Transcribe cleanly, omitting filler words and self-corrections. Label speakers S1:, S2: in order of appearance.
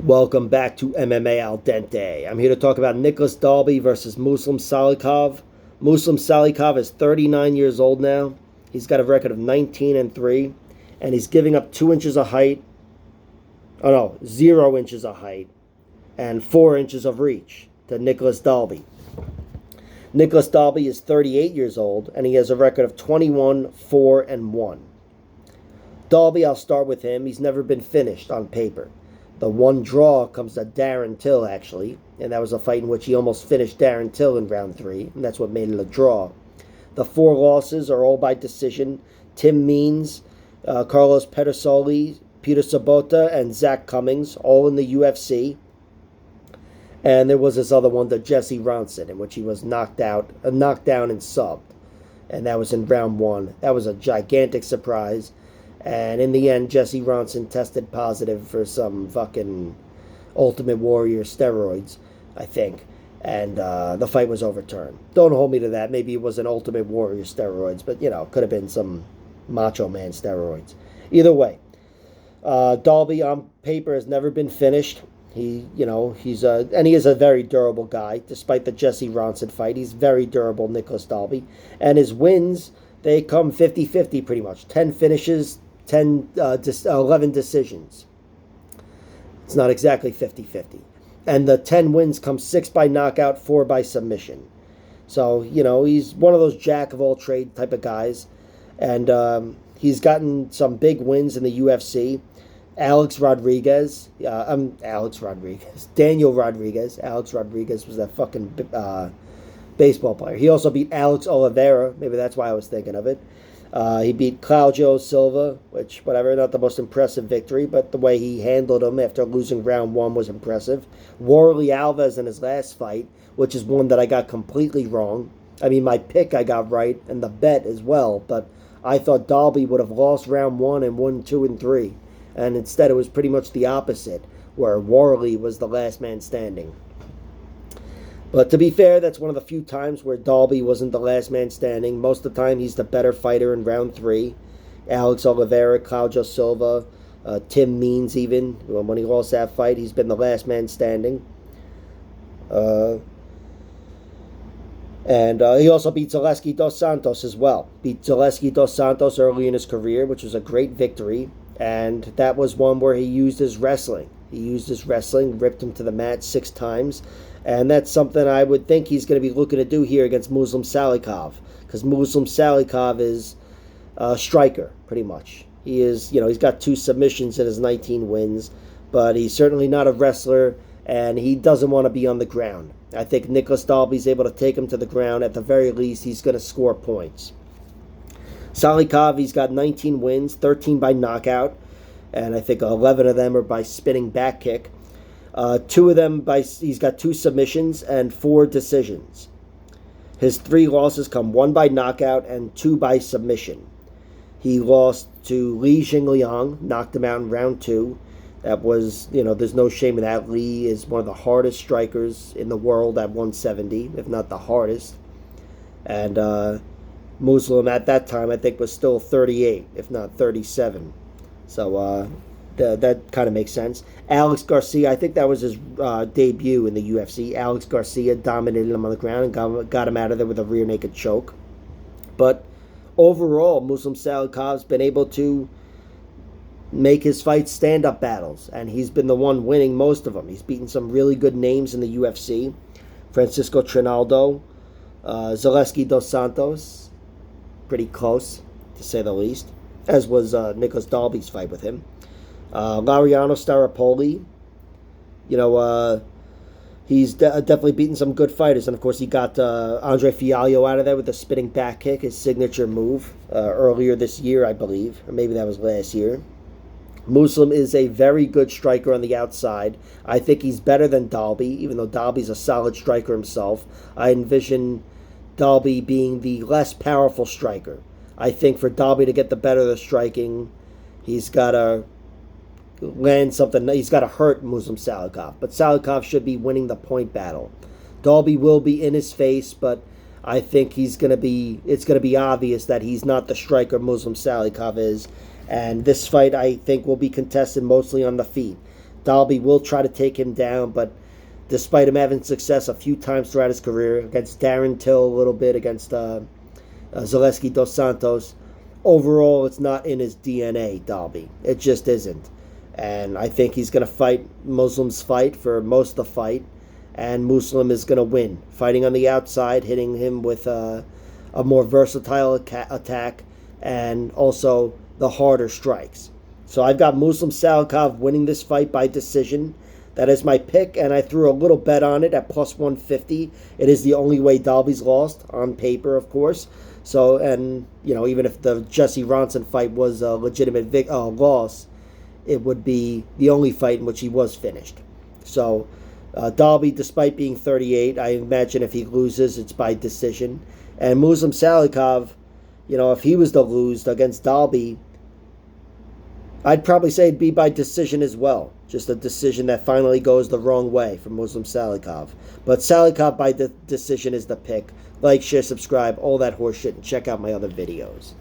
S1: Welcome back to MMA Al Dente. I'm here to talk about Nicholas Dalby versus Muslim Salikhov. Muslim Salikhov is 39 years old now. He's got a record of 19-3, and he's giving up 2 inches of height. 0 inches of height and 4 inches of reach to Nicholas Dalby. Nicholas Dalby is 38 years old, and he has a record of 21-4-1. Dalby, I'll start with him. He's never been finished on paper. The one draw comes to Darren Till, actually, and that was a fight in which he almost finished Darren Till in round 3, and that's what made it a draw. The 4 losses are all by decision. Tim Means, Carlos Pedersoli, Peter Sabota, and Zach Cummings, all in the UFC. And there was this other one, the Jesse Ronson, in which he was knocked down and subbed, and that was in round 1. That was a gigantic surprise. And in the end, Jesse Ronson tested positive for some fucking Ultimate Warrior steroids, I think. And the fight was overturned. Don't hold me to that. Maybe it was an Ultimate Warrior steroids, but, could have been some Macho Man steroids. Either way, Dalby on paper has never been finished. He is a very durable guy. Despite the Jesse Ronson fight, he's very durable, Nicholas Dalby. And his wins, they come 50-50 pretty much. 10 finishes, 11 decisions. It's not exactly 50-50. And the 10 wins come 6 by knockout, 4 by submission. So, he's one of those jack-of-all-trade type of guys. And he's gotten some big wins in the UFC. Daniel Rodriguez. Alex Rodriguez was that fucking baseball player. He also beat Alex Oliveira. Maybe that's why I was thinking of it. He beat Claudio Silva, which, whatever, not the most impressive victory, but the way he handled him after losing round 1 was impressive. Warley Alves in his last fight, which is one that I got completely wrong. I mean, my pick I got right, and the bet as well, but I thought Dalby would have lost round 1 and won 2 and 3. And instead it was pretty much the opposite, where Warley was the last man standing. But to be fair, that's one of the few times where Dalby wasn't the last man standing. Most of the time, he's the better fighter in round 3. Alex Oliveira, Claudio Silva, Tim Means even. When he lost that fight, he's been the last man standing. And he also beat Zaleski dos Santos as well. Beat Zaleski dos Santos early in his career, which was a great victory. And that was one where he used his wrestling. Ripped him to the mat 6 times. And that's something I would think he's going to be looking to do here against Muslim Salikhov. Because Muslim Salikhov is a striker, pretty much. He is, he's got 2 submissions in his 19 wins. But he's certainly not a wrestler, and he doesn't want to be on the ground. I think Nicholas Dalby's able to take him to the ground. At the very least, he's going to score points. Salikhov, he's got 19 wins, 13 by knockout, and I think 11 of them are by spinning back kick. 2 of them he's got 2 submissions and 4 decisions. His 3 losses come 1 by knockout and 2 by submission. He lost to Li Jingliang, knocked him out in round 2. That was, there's no shame in that. Li is one of the hardest strikers in the world at 170, if not the hardest. And Muslim at that time, I think, was still 38, if not 37. So that kind of makes sense. Alex Garcia, I think that was his debut in the UFC. Alex Garcia dominated him on the ground and got him out of there with a rear naked choke. But overall, Muslim Salikhov's been able to make his fights stand-up battles, and he's been the one winning most of them. He's beaten some really good names in the UFC. Francisco Trinaldo, Zaleski dos Santos, pretty close, to say the least, as was Nicholas Dalby's fight with him. Laureano Staropoli, he's definitely beaten some good fighters. And, of course, he got Andre Fialho out of there with a spinning back kick, his signature move, earlier this year, I believe. Or maybe that was last year. Muslim is a very good striker on the outside. I think he's better than Dalby, even though Dalby's a solid striker himself. I envision Dalby being the less powerful striker. I think for Dalby to get the better of the striking, he's got to land something. He's got to hurt Muslim Salikhov. But Salikhov should be winning the point battle. Dalby will be in his face, but I think it's going to be obvious that he's not the striker Muslim Salikhov is. And this fight, I think, will be contested mostly on the feet. Dalby will try to take him down, but despite him having success a few times throughout his career, against Darren Till a little bit, against Zaleski dos Santos, overall it's not in his DNA, Dalby. It just isn't. And I think he's going to fight Muslim's fight for most of the fight, and Muslim is going to win. Fighting on the outside, hitting him with a more versatile attack, and also the harder strikes. So I've got Muslim Salikhov winning this fight by decision. That is my pick, and I threw a little bet on it at plus 150. It is the only way Dalby's lost, on paper, of course. So, and, you know, even if the Jesse Ronson fight was a legitimate loss, it would be the only fight in which he was finished. So, Dalby, despite being 38, I imagine if he loses, it's by decision. And Muslim Salikhov, you know, if he was to lose against Dalby, I'd probably say it'd be by decision as well. Just a decision that finally goes the wrong way for Muslim Salikhov. But Salikhov by decision is the pick. Like, share, subscribe, all that horse shit, and check out my other videos.